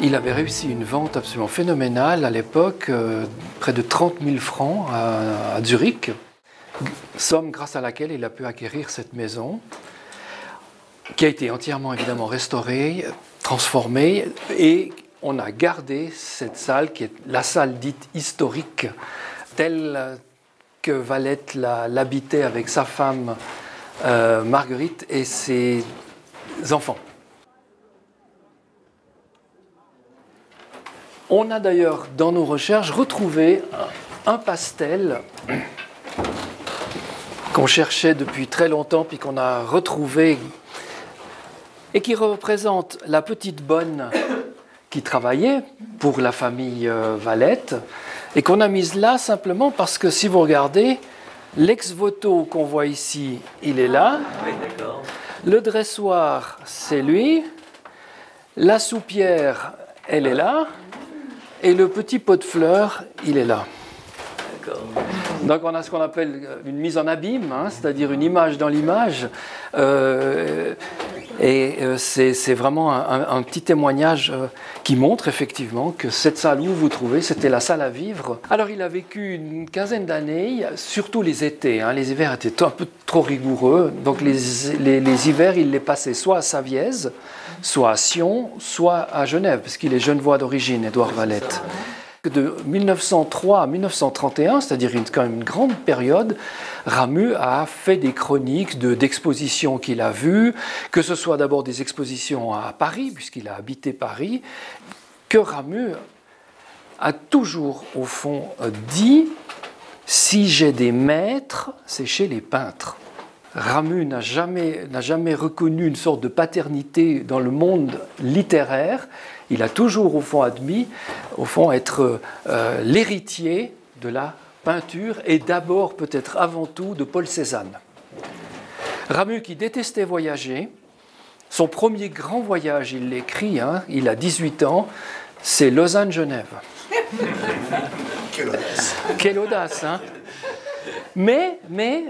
Il avait réussi une vente absolument phénoménale à l'époque, près de 30 000 francs à Zurich, somme grâce à laquelle il a pu acquérir cette maison, qui a été entièrement évidemment restaurée, transformée, et on a gardé cette salle qui est la salle dite historique, telle que Valette l'habitait avec sa femme Marguerite et ses enfants. On a d'ailleurs dans nos recherches retrouvé un pastel qu'on cherchait depuis très longtemps puis qu'on a retrouvé et qui représente la petite bonne qui travaillait pour la famille Valette et qu'on a mise là simplement parce que si vous regardez, l'ex-voto qu'on voit ici, il est là. Oui, d'accord. Le dressoir, c'est lui. La soupière, elle est là. Et le petit pot de fleurs, il est là. D'accord. Donc on a ce qu'on appelle une mise en abîme, hein, c'est-à-dire une image dans l'image. C'est vraiment un petit témoignage qui montre effectivement que cette salle où vous trouvez, c'était la salle à vivre. Alors il a vécu une quinzaine d'années, surtout les étés. Hein, les hivers étaient un peu trop rigoureux. Donc les hivers, il les passait soit à Savièse, soit à Sion, soit à Genève, parce qu'il est genevois d'origine, Édouard Valette. De 1903 à 1931, c'est-à-dire quand même une grande période, Ramu a fait des chroniques d'expositions qu'il a vues, que ce soit d'abord des expositions à Paris, puisqu'il a habité Paris, que Ramu a toujours, au fond, dit « si j'ai des maîtres, c'est chez les peintres ». Ramu n'a jamais reconnu une sorte de paternité dans le monde littéraire. Il a toujours, au fond, admis, au fond, être l'héritier de la peinture et d'abord, peut-être avant tout, de Paul Cézanne. Ramu, qui détestait voyager, son premier grand voyage, il l'écrit, hein, il a 18 ans, c'est Lausanne-Genève. Quelle audace! Quelle audace, hein! Mais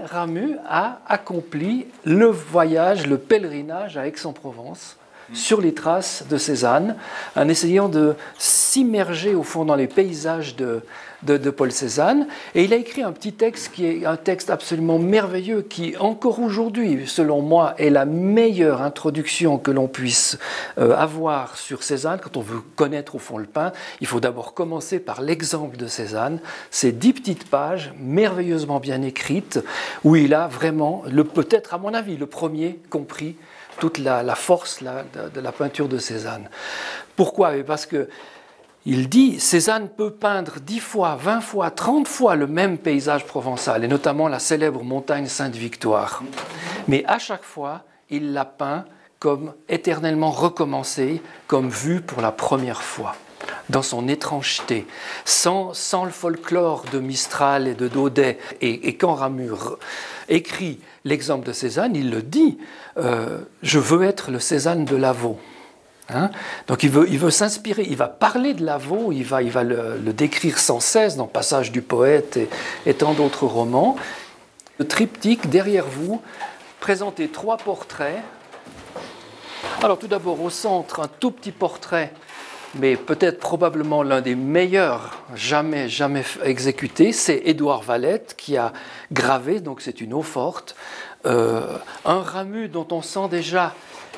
Ramu a accompli le voyage, le pèlerinage à Aix-en-Provence, sur les traces de Cézanne, en essayant de s'immerger au fond dans les paysages de Paul Cézanne. Et il a écrit un petit texte qui est un texte absolument merveilleux, qui encore aujourd'hui, selon moi, est la meilleure introduction que l'on puisse avoir sur Cézanne. Quand on veut connaître au fond le peintre, il faut d'abord commencer par l'exemple de Cézanne. C'est 10 petites pages merveilleusement bien écrites, où il a vraiment, peut-être à mon avis, le premier compris toute la force de la peinture de Cézanne. Pourquoi? Parce que il dit, Cézanne peut peindre 10 fois, 20 fois, 30 fois le même paysage provençal, et notamment la célèbre montagne Sainte-Victoire. Mais à chaque fois, il l'a peint comme éternellement recommencé, comme vu pour la première fois, dans son étrangeté, sans le folklore de Mistral et de Daudet. Et quand Ramu écrit l'exemple de Cézanne, il le dit, je veux être le Cézanne de Lavaux. Hein? Donc il veut s'inspirer, il va parler de Lavaux, il va le décrire sans cesse dans Passage du poète et tant d'autres romans. Le triptyque, derrière vous, présentez 3 portraits. Alors tout d'abord au centre, un tout petit portrait, mais peut-être probablement l'un des meilleurs jamais exécutés, c'est Édouard Valette qui a gravé, donc c'est une eau forte, un Ramu dont on sent déjà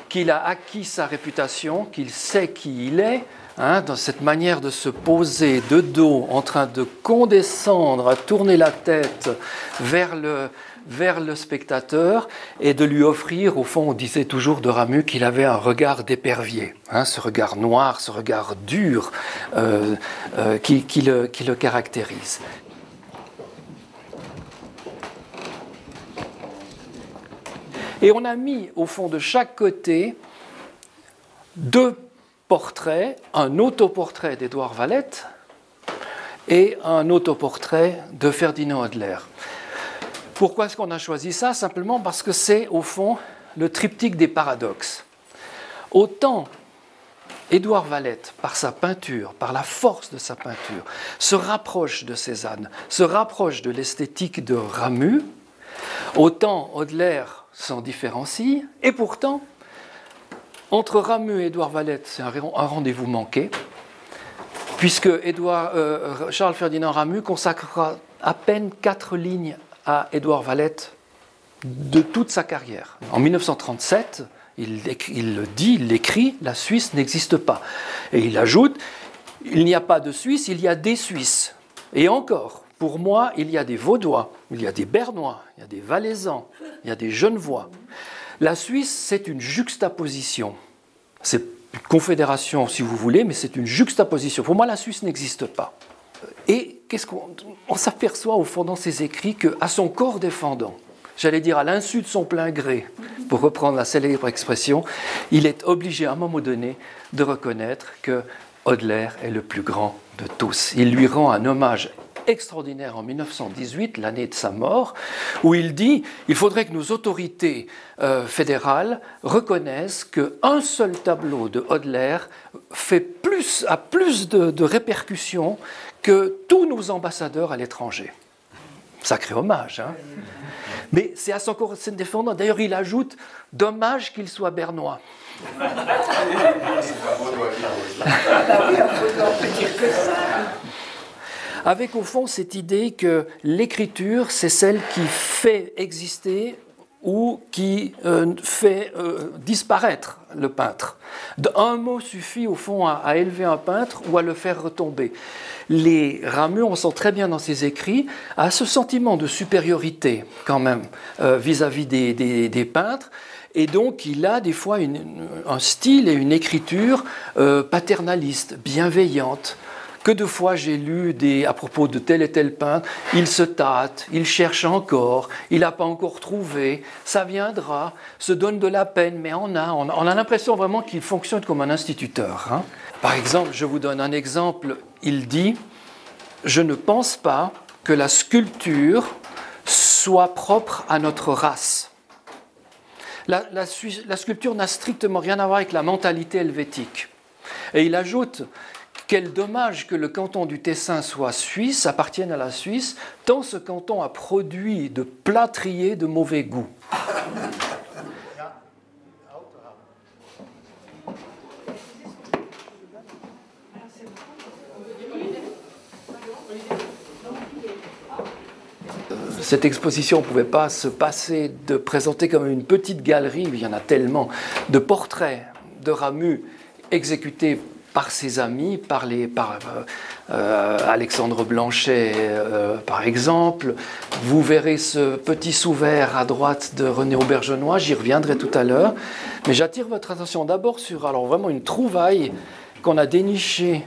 qu'il a acquis sa réputation, qu'il sait qui il est, hein, dans cette manière de se poser de dos, en train de condescendre, à tourner la tête vers le spectateur et de lui offrir, au fond, on disait toujours de Ramu qu'il avait un regard d'épervier, hein, ce regard noir, ce regard dur qui le caractérise. Et on a mis au fond de chaque côté 2 portraits, un autoportrait d'Édouard Valette et un autoportrait de Ferdinand Hodler. Pourquoi est-ce qu'on a choisi ça? Simplement parce que c'est au fond le triptyque des paradoxes. Autant Édouard Valette, par sa peinture, par la force de sa peinture, se rapproche de Cézanne, se rapproche de l'esthétique de Ramu, autant Hodler s'en différencie, et pourtant, entre Ramu et Édouard Valette, c'est un rendez-vous manqué. puisque Charles-Ferdinand Ramu consacrera à peine 4 lignes à Édouard Valette de toute sa carrière. En 1937, il l'écrit, la Suisse n'existe pas. Et il ajoute, il n'y a pas de Suisse, il y a des Suisses. Et encore, pour moi, il y a des Vaudois, il y a des Bernois, il y a des Valaisans, il y a des Genevois. La Suisse, c'est une juxtaposition. C'est une confédération, si vous voulez, mais c'est une juxtaposition. Pour moi, la Suisse n'existe pas. Et qu'est-ce qu'on s'aperçoit, au fond, dans ses écrits, qu'à son corps défendant, j'allais dire à l'insu de son plein gré, pour reprendre la célèbre expression, il est obligé à un moment donné de reconnaître que Hodler est le plus grand de tous. Il lui rend un hommage extraordinaire en 1918, l'année de sa mort, où il dit « Il faudrait que nos autorités fédérales reconnaissent qu'un seul tableau de Hodler a plus de répercussions que tous nos ambassadeurs à l'étranger. » Sacré hommage, hein. Mais c'est à son corps défendant. D'ailleurs, il ajoute « Dommage qu'il soit bernois ». Avec au fond cette idée que l'écriture, c'est celle qui fait exister ou qui fait disparaître le peintre. Un mot suffit au fond à élever un peintre ou à le faire retomber. Les Ramu, on sent très bien dans ses écrits, a ce sentiment de supériorité quand même vis-à-vis des peintres. Et donc, il a des fois un style et une écriture paternaliste, bienveillante. Que de fois j'ai lu à propos de tel et tel peintre, il se tâte, il cherche encore, il n'a pas encore trouvé, ça viendra, se donne de la peine, mais on a l'impression vraiment qu'il fonctionne comme un instituteur. Hein. Par exemple, je vous donne un exemple, il dit « Je ne pense pas que la sculpture soit propre à notre race ». La sculpture n'a strictement rien à voir avec la mentalité helvétique. Et il ajoute « Quel dommage que le canton du Tessin soit suisse, appartienne à la Suisse, tant ce canton a produit de plâtriers de mauvais goût. » Cette exposition ne pouvait pas se passer de présenter comme une petite galerie, il y en a tellement, de portraits de Ramu exécutés par ses amis, par Alexandre Blanchet par exemple. Vous verrez ce petit sous-vert à droite de René Aubergenois, j'y reviendrai tout à l'heure. Mais j'attire votre attention d'abord sur vraiment une trouvaille qu'on a dénichée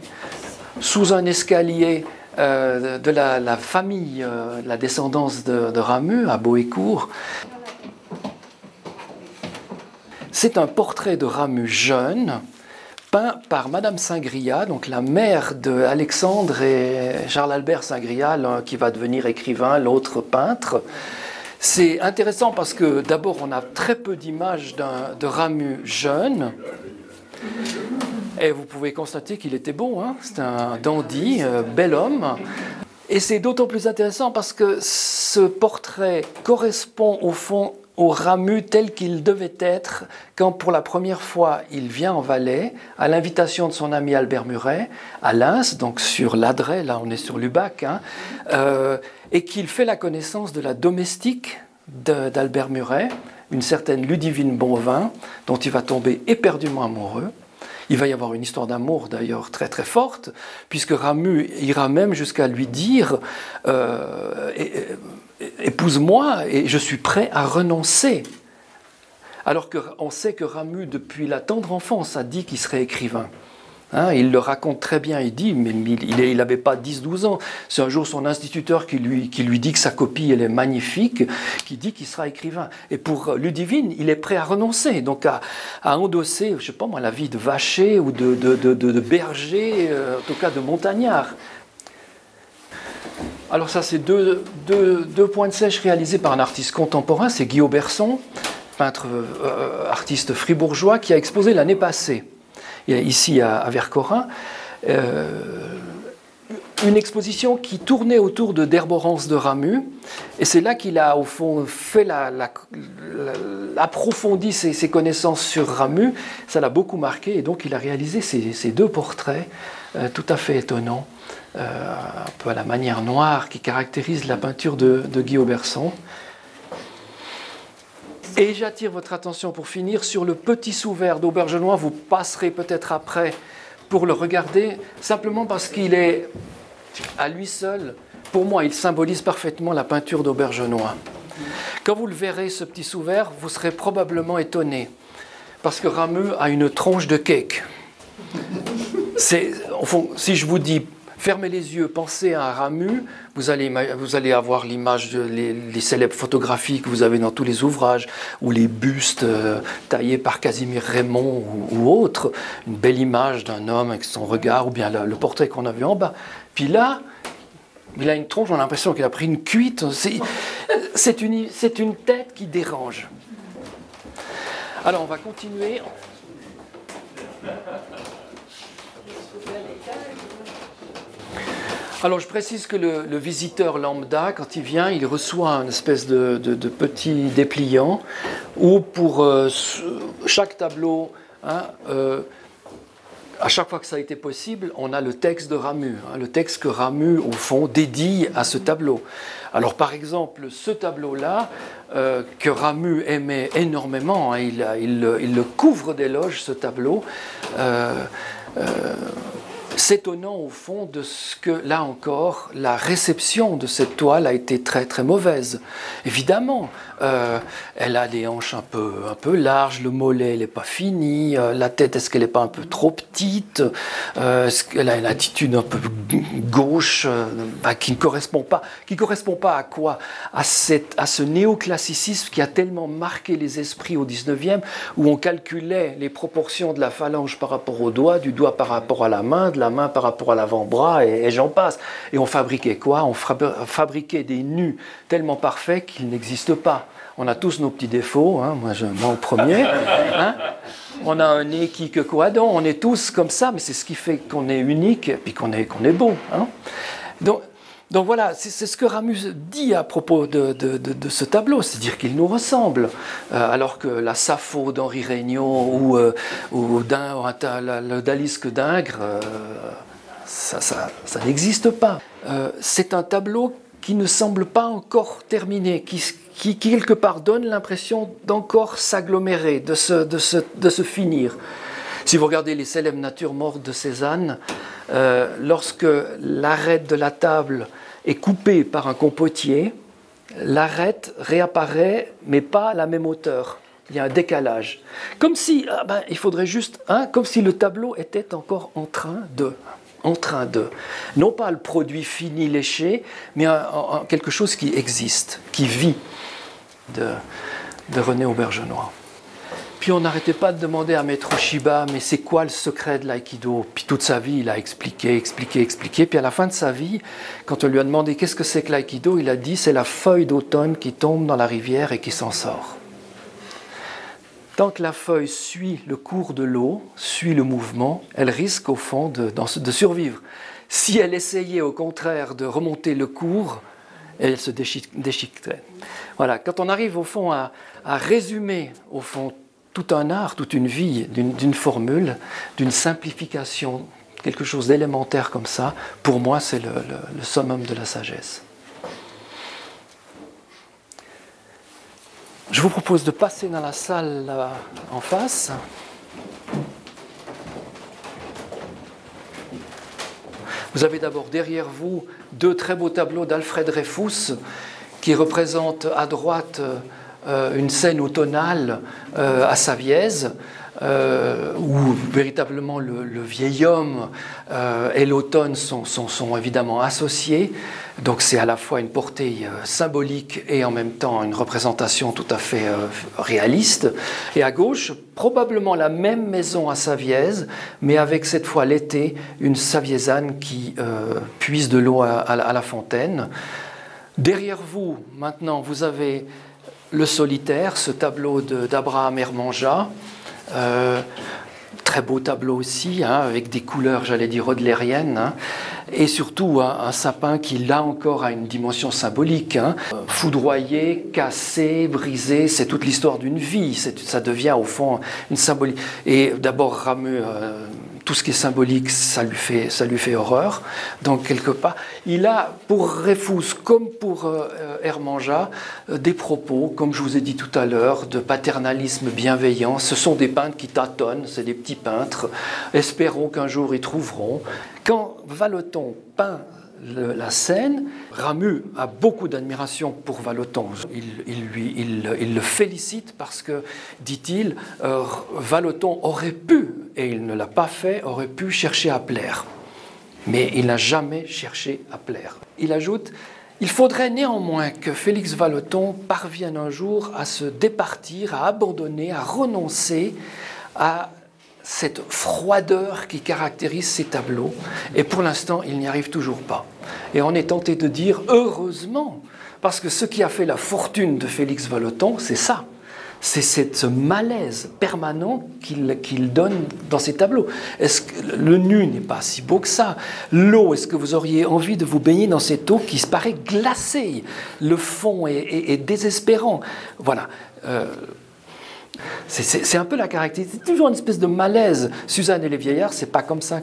sous un escalier de la famille, la descendance de Ramu à Bohécourt. C'est un portrait de Ramu jeune, peint par Madame Saint-Gria, donc la mère d'Alexandre et Charles-Albert Saint-Gria, l'un qui va devenir écrivain, l'autre peintre. C'est intéressant parce que d'abord on a très peu d'images de Ramu jeune. Et vous pouvez constater qu'il était beau, hein, c'est un dandy, bel homme. Et c'est d'autant plus intéressant parce que ce portrait correspond au fond au Ramu tel qu'il devait être quand pour la première fois il vient en Valais à l'invitation de son ami Albert Muret à Lens, donc sur l'Adret, là on est sur Lubac, hein, et qu'il fait la connaissance de la domestique d'Albert Muret, une certaine Ludivine Bonvin, dont il va tomber éperdument amoureux. Il va y avoir une histoire d'amour d'ailleurs très très forte, puisque Ramu ira même jusqu'à lui dire épouse-moi et je suis prêt à renoncer. Alors qu'on sait que Ramu, depuis la tendre enfance, a dit qu'il serait écrivain. Hein, il le raconte très bien, il dit, mais il n'avait pas 10-12 ans. C'est un jour son instituteur qui lui dit que sa copie elle est magnifique, qui dit qu'il sera écrivain. Et pour Ludivine, il est prêt à renoncer, donc à endosser, je ne sais pas moi, la vie de vacher ou de berger, en tout cas de montagnard. Alors ça, c'est deux points de sèche réalisés par un artiste contemporain, c'est Guillaume Berson, peintre artiste fribourgeois, qui a exposé l'année passée. Ici à Vercorin, une exposition qui tournait autour de d'Herborance de Ramus, et c'est là qu'il a au fond fait approfondi ses connaissances sur Ramus. Ça l'a beaucoup marqué, et donc il a réalisé ces deux portraits tout à fait étonnants, un peu à la manière noire qui caractérise la peinture de Guy Auberson. Et j'attire votre attention pour finir sur le petit sous-vert d'Aubergenois. Vous passerez peut-être après pour le regarder, simplement parce qu'il est à lui seul, pour moi, il symbolise parfaitement la peinture d'Aubergenois. Quand vous le verrez, ce petit sous-vert, vous serez probablement étonné, parce que Ramus a une tronche de cake. Au fond, si je vous dis fermez les yeux, pensez à Ramus, vous allez avoir l'image les célèbres photographies que vous avez dans tous les ouvrages, ou les bustes taillés par Casimir Raymond ou autres, une belle image d'un homme avec son regard, ou bien le portrait qu'on a vu en bas. Puis là, il a une tronche, on a l'impression qu'il a pris une cuite. C'est une tête qui dérange. Alors on va continuer. Alors je précise que le visiteur lambda, quand il vient, il reçoit une espèce de petit dépliant où pour chaque tableau, à chaque fois que ça a été possible, on a le texte de Ramus, le texte que Ramus, au fond, dédie à ce tableau. Alors par exemple, ce tableau-là, que Ramus aimait énormément, il le couvre d'éloges, ce tableau, s'étonnant au fond de ce que, là encore, la réception de cette toile a été très très mauvaise. Évidemment, elle a des hanches un peu larges, le mollet n'est pas fini, la tête, est-ce qu'elle n'est pas un peu trop petite, est-ce qu'elle a une attitude un peu gauche, qui ne correspond pas à quoi? À ce néoclassicisme qui a tellement marqué les esprits au 19e, où on calculait les proportions de la phalange par rapport au doigt, du doigt par rapport à la main, de la main par rapport à l'avant-bras, et j'en passe. Et on fabriquait quoi? On fabriquait des nus tellement parfaits qu'ils n'existent pas. On a tous nos petits défauts, moi au premier. On a un nez qui que quoi donc, on est tous comme ça, mais c'est ce qui fait qu'on est unique et puis qu'on est beau. Donc voilà, c'est ce que Ramus dit à propos de ce tableau, c'est-à-dire qu'il nous ressemble. Alors que la Sappho d'Henri Regnault ou l'Odalisque d'Ingres, ça n'existe pas. C'est un tableau qui ne semble pas encore terminé, qui quelque part donne l'impression d'encore s'agglomérer, de se finir. Si vous regardez les célèbres natures mortes de Cézanne, lorsque l'arête de la table est coupée par un compotier, l'arête réapparaît, mais pas à la même hauteur. Il y a un décalage. Comme si, il faudrait juste, comme si le tableau était encore en train de. Non pas le produit fini, léché, mais quelque chose qui existe, qui vit, de René Aubergenois. Puis on n'arrêtait pas de demander à Maître Shiba, mais c'est quoi le secret de l'aïkido? Puis toute sa vie, il a expliqué. Puis à la fin de sa vie, quand on lui a demandé qu'est-ce que c'est que l'aïkido, il a dit c'est la feuille d'automne qui tombe dans la rivière et qui s'en sort. Tant que la feuille suit le cours de l'eau, suit le mouvement, elle risque au fond de survivre. Si elle essayait au contraire de remonter le cours, elle se déchiqueterait. Voilà, quand on arrive au fond à résumer au fond tout un art, toute une vie d'une formule, d'une simplification, quelque chose d'élémentaire comme ça, pour moi c'est le summum de la sagesse. Je vous propose de passer dans la salle là, en face. Vous avez d'abord derrière vous deux très beaux tableaux d'Alfred Dreyfus qui représentent à droite une scène automnale à Savièse, où véritablement le vieil homme et l'automne sont évidemment associés. Donc c'est à la fois une portée symbolique et en même temps une représentation tout à fait réaliste. Et à gauche, probablement la même maison à Savièse, mais avec cette fois l'été, une Saviésane qui puise de l'eau à la fontaine. Derrière vous, maintenant, vous avez le solitaire, ce tableau d'Abraham Hermanja, très beau tableau aussi, hein, avec des couleurs, j'allais dire, rodlériennes, hein, et surtout un sapin qui, là encore, a une dimension symbolique. Hein. Foudroyé, cassé, brisé, c'est toute l'histoire d'une vie, ça devient au fond une symbolique. Et d'abord, Ramu, tout ce qui est symbolique, ça lui fait horreur. Donc, quelque part, il a, pour Reyfus, comme pour Hermanja, des propos, comme je vous ai dit tout à l'heure, de paternalisme bienveillant. Ce sont des peintres qui tâtonnent, c'est des petits peintres. Espérons qu'un jour ils trouveront. Quand Vallotton peint la scène, Ramu a beaucoup d'admiration pour Vallotton. Il le félicite parce que, dit-il, Vallotton aurait pu, et il ne l'a pas fait, aurait pu chercher à plaire. Mais il n'a jamais cherché à plaire. Il ajoute: il faudrait néanmoins que Félix Vallotton parvienne un jour à se départir, à abandonner, à renoncer à cette froideur qui caractérise ces tableaux. Et pour l'instant, il n'y arrive toujours pas. Et on est tenté de dire heureusement, parce que ce qui a fait la fortune de Félix Vallotton, c'est ça. C'est ce malaise permanent qu'il donne dans ses tableaux. Est-ce que le nu n'est pas si beau que ça? L'eau, est-ce que vous auriez envie de vous baigner dans cette eau qui se paraît glacée? Le fond est désespérant. Voilà. C'est un peu la caractéristique, c'est toujours une espèce de malaise. Suzanne et les vieillards, c'est pas comme ça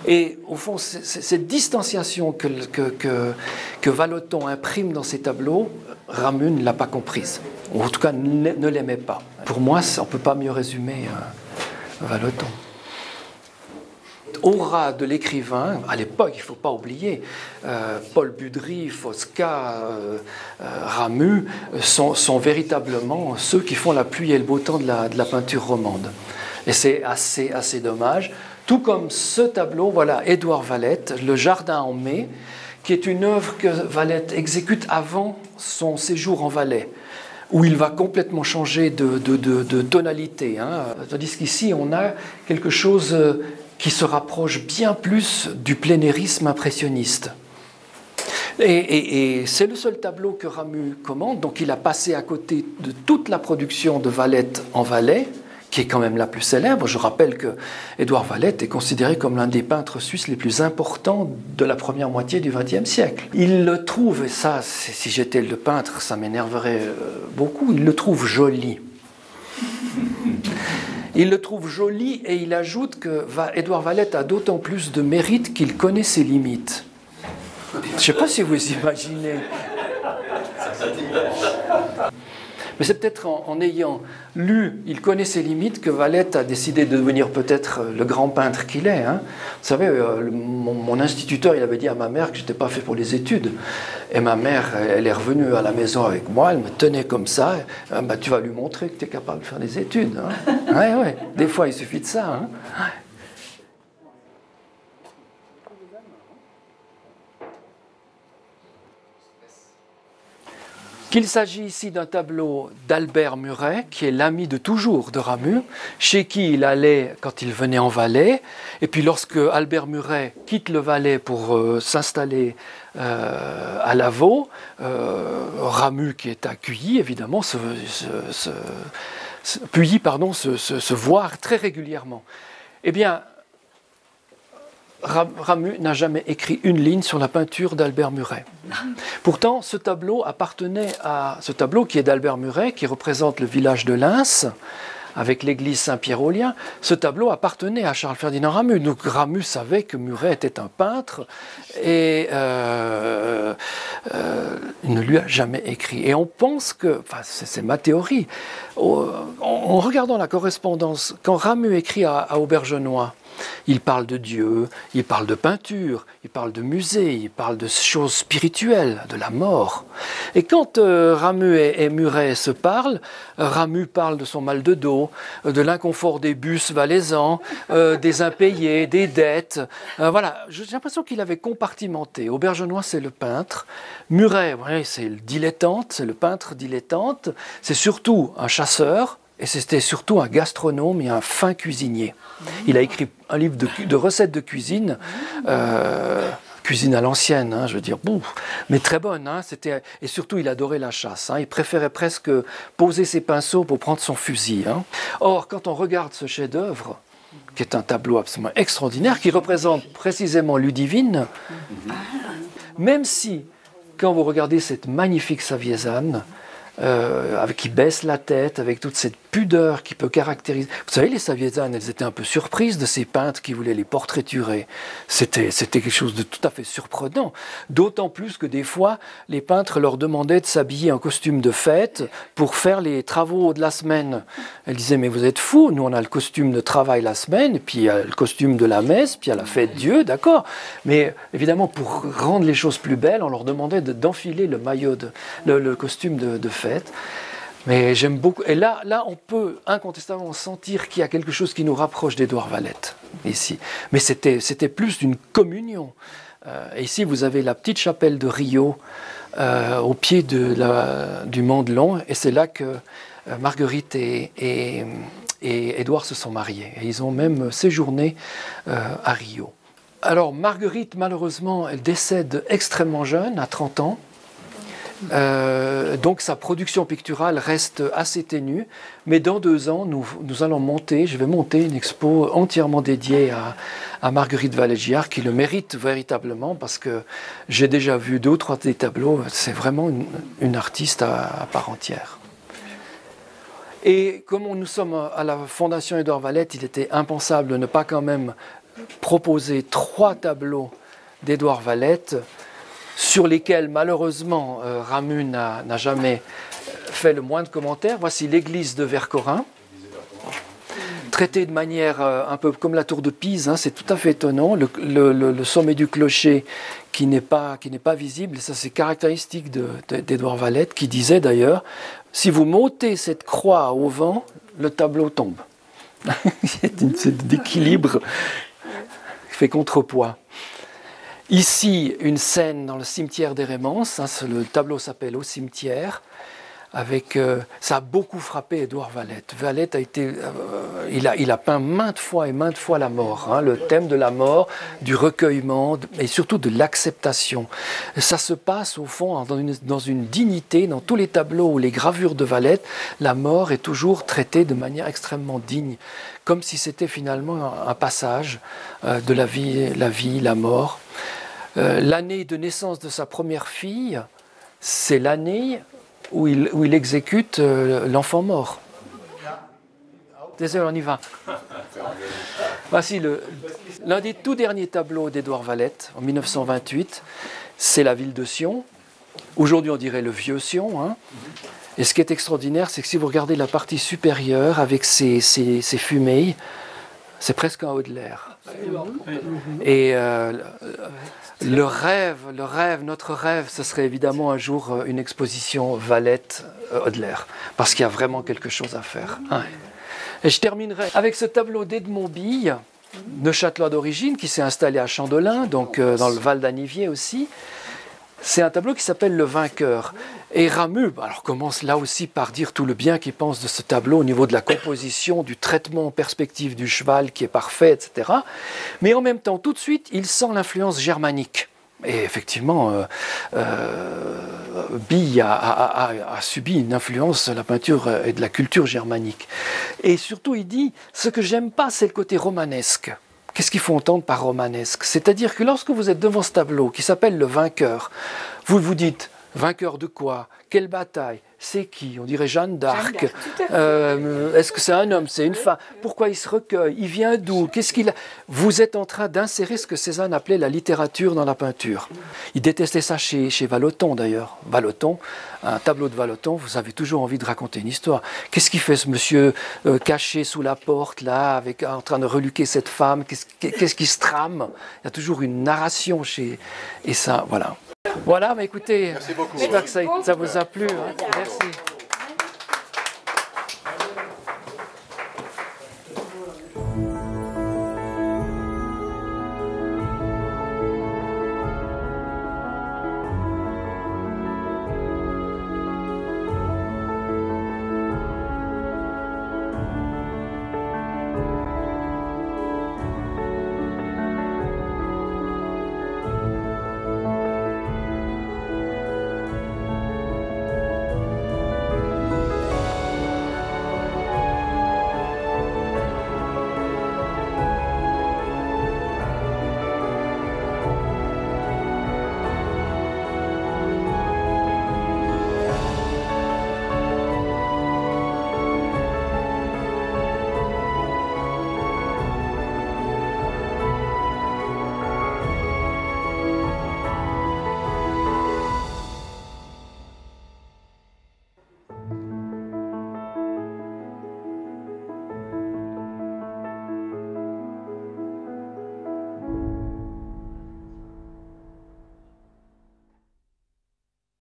Et au fond, cette distanciation que Vallotton imprime dans ses tableaux, Ramu ne l'a pas comprise, ou en tout cas ne l'aimait pas. Pour moi, on ne peut pas mieux résumer Vallotton. Aura de l'écrivain, à l'époque, il ne faut pas oublier, Paul Budry, Fosca, Ramu sont véritablement ceux qui font la pluie et le beau temps de la peinture romande. Et c'est assez dommage. Tout comme ce tableau, voilà, Édouard Valette, Le Jardin en mai, qui est une œuvre que Valette exécute avant son séjour en Valais, où il va complètement changer de tonalité. Hein. Tandis qu'ici, on a quelque chose qui se rapproche bien plus du plénérisme impressionniste. Et c'est le seul tableau que Ramu commande, donc il a passé à côté de toute la production de Valette en Valais, qui est quand même la plus célèbre. Je rappelle que Édouard Valette est considéré comme l'un des peintres suisses les plus importants de la première moitié du XXe siècle. Il le trouve, et ça, si j'étais le peintre, ça m'énerverait beaucoup, il le trouve joli. Il le trouve joli et il ajoute que Édouard Valette a d'autant plus de mérite qu'il connaît ses limites. Je ne sais pas si vous imaginez. Mais c'est peut-être en ayant lu « Il connaît ses limites » que Valette a décidé de devenir peut-être le grand peintre qu'il est. Hein. Vous savez, mon instituteur, il avait dit à ma mère que je n'étais pas fait pour les études. Et ma mère, elle est revenue à la maison avec moi, elle me tenait comme ça. Bah, tu vas lui montrer que tu es capable de faire des études. Hein. Ouais. Des fois, il suffit de ça. Hein. Qu'il s'agit ici d'un tableau d'Albert Muret, qui est l'ami de toujours de Ramu, chez qui il allait quand il venait en Valais. Et puis lorsque Albert Muret quitte le Valais pour s'installer à Lavaux, Ramu, qui est à Cuilly, évidemment, se voit très régulièrement. Eh bien, Ramu n'a jamais écrit une ligne sur la peinture d'Albert Muret. Pourtant, ce tableau qui est d'Albert Muret, qui représente le village de Lens, avec l'église Saint-Pierre-aux-Liens, ce tableau appartenait à Charles-Ferdinand Ramu. Donc Ramu savait que Muret était un peintre et il ne lui a jamais écrit. Et on pense que, enfin c'est ma théorie, en regardant la correspondance, quand Ramu écrit à Aubergenois, il parle de Dieu, il parle de peinture, il parle de musée, il parle de choses spirituelles, de la mort. Et quand Ramu et Muret se parlent, Ramu parle de son mal de dos, de l'inconfort des bus valaisans, des impayés, des dettes. Voilà, j'ai l'impression qu'il avait compartimenté. Aubergenois, c'est le peintre. Muret, ouais, c'est le dilettante, c'est le peintre dilettante. C'est surtout un chasseur. Et c'était surtout un gastronome et un fin cuisinier. Il a écrit un livre de recettes de cuisine cuisine à l'ancienne, hein, je veux dire, bon, mais très bonne. Hein, et surtout, il adorait la chasse. Hein, il préférait presque poser ses pinceaux pour prendre son fusil. Hein. Or, quand on regarde ce chef-d'œuvre, qui est un tableau absolument extraordinaire, qui représente précisément Ludivine, même si, quand vous regardez cette magnifique Saviezane, qui baisse la tête, avec toute cette pudeur qui peut caractériser... Vous savez, les Saviezanes, elles étaient un peu surprises de ces peintres qui voulaient les portraiturer. C'était quelque chose de tout à fait surprenant. D'autant plus que des fois, les peintres leur demandaient de s'habiller en costume de fête pour faire les travaux de la semaine. Elles disaient, mais vous êtes fous, nous on a le costume de travail la semaine, et puis il y a le costume de la messe, puis il y a la fête Dieu, d'accord. Mais évidemment, pour rendre les choses plus belles, on leur demandait d'enfiler le maillot, le costume de fête. Mais j'aime beaucoup. Et là, on peut incontestablement sentir qu'il y a quelque chose qui nous rapproche d'Édouard Valette, ici. Mais c'était plus d'une communion. Et ici, vous avez la petite chapelle de Rio, au pied du Mont de Long, et c'est là que Marguerite et Édouard se sont mariés. Et ils ont même séjourné à Rio. Alors, Marguerite, malheureusement, elle décède extrêmement jeune, à 30 ans. Donc sa production picturale reste assez ténue, mais dans 2 ans, je vais monter une expo entièrement dédiée à Marguerite Vallet-Giard, qui le mérite véritablement, parce que j'ai déjà vu 2 ou 3 des tableaux, c'est vraiment une artiste à part entière. Et comme nous sommes à la Fondation Édouard Valette, il était impensable de ne pas quand même proposer 3 tableaux d'Édouard Valette, sur lesquels, malheureusement, Ramu n'a jamais fait le moindre commentaire. Voici l'église de Vercorin, traitée de manière un peu comme la tour de Pise, hein, c'est tout à fait étonnant. Le sommet du clocher qui n'est pas visible, et ça c'est caractéristique d'Édouard Valette, qui disait d'ailleurs, si vous montez cette croix au vent, le tableau tombe. C'est d'équilibre qui fait contrepoids. Ici, une scène dans le cimetière d'Hérémence, hein, le tableau s'appelle Au cimetière, ça a beaucoup frappé Édouard Valette. Valette il a peint maintes fois la mort, hein, le thème de la mort, du recueillement et surtout de l'acceptation. Ça se passe au fond dans une dignité, dans tous les tableaux ou les gravures de Valette, la mort est toujours traitée de manière extrêmement digne, comme si c'était finalement un passage de la vie, la mort. L'année de naissance de sa première fille, c'est l'année où il exécute l'enfant mort. Désolé, on y va. Voici l'un des tout derniers tableaux d'Édouard Valette, en 1928. C'est la ville de Sion. Aujourd'hui, on dirait le vieux Sion. Hein. Et ce qui est extraordinaire, c'est que si vous regardez la partie supérieure avec ses fumées, c'est presque un Audelaire. Et notre rêve, ce serait évidemment un jour une exposition Valette-Audelaire, parce qu'il y a vraiment quelque chose à faire. Et je terminerai avec ce tableau d'Edmond Bille, neuchâtelois d'origine, qui s'est installé à Chandelin, donc dans le Val d'Anivier aussi. C'est un tableau qui s'appelle Le Vainqueur. Et Ramu commence là aussi par dire tout le bien qu'il pense de ce tableau au niveau de la composition, du traitement en perspective du cheval qui est parfait, etc. Mais en même temps, tout de suite, il sent l'influence germanique. Et effectivement, Bille a subi une influence de la peinture et de la culture germanique. Et surtout, il dit, ce que j'aime pas, c'est le côté romanesque. Qu'est-ce qu'il faut entendre par romanesque? C'est-à-dire que lorsque vous êtes devant ce tableau qui s'appelle Le Vainqueur, vous vous dites, vainqueur de quoi? Quelle bataille? C'est qui? On dirait Jeanne d'Arc. Est-ce que c'est un homme? C'est une femme? Pourquoi il se recueille? Il vient d'où? Qu'est-ce qu'il a? Vous êtes en train d'insérer ce que Cézanne appelait la littérature dans la peinture. Il détestait ça chez Vallotton d'ailleurs. Vallotton, un tableau de Vallotton, vous avez toujours envie de raconter une histoire. Qu'est-ce qu'il fait ce monsieur caché sous la porte là, en train de reluquer cette femme? Qu'est-ce qui se trame? Il y a toujours une narration et ça, voilà. Voilà, mais écoutez, j'espère que ça vous a plu. Hein. Merci.